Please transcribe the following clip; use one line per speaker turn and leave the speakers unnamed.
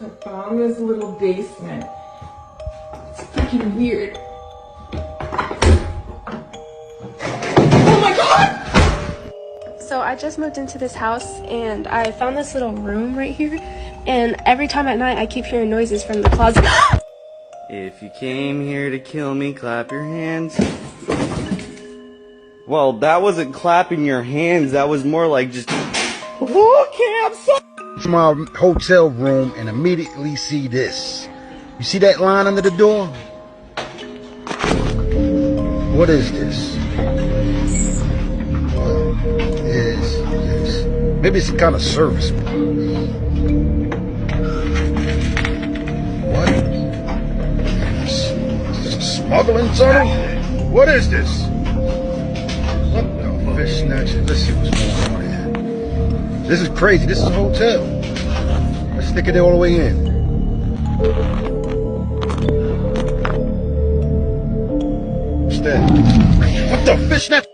I found this little basement. It's freaking weird. Oh my god!
So I just moved into this house and I found this little room right here, and every time at night I keep hearing noises from the closet.
If you came here to kill me, clap your hands. Well, that wasn't clapping your hands, that was more like just, okay, I'm sorry.
To my hotel room and immediately see this. You see that line under the door? What is this? What is this? Maybe it's some kind of service. What? Is this a smuggling tunnel? What is this? What the fish snatcher? Let's see what's going on here. This is crazy. This is a hotel. Let's stick it all the way in. What's that? What the fish snatcher?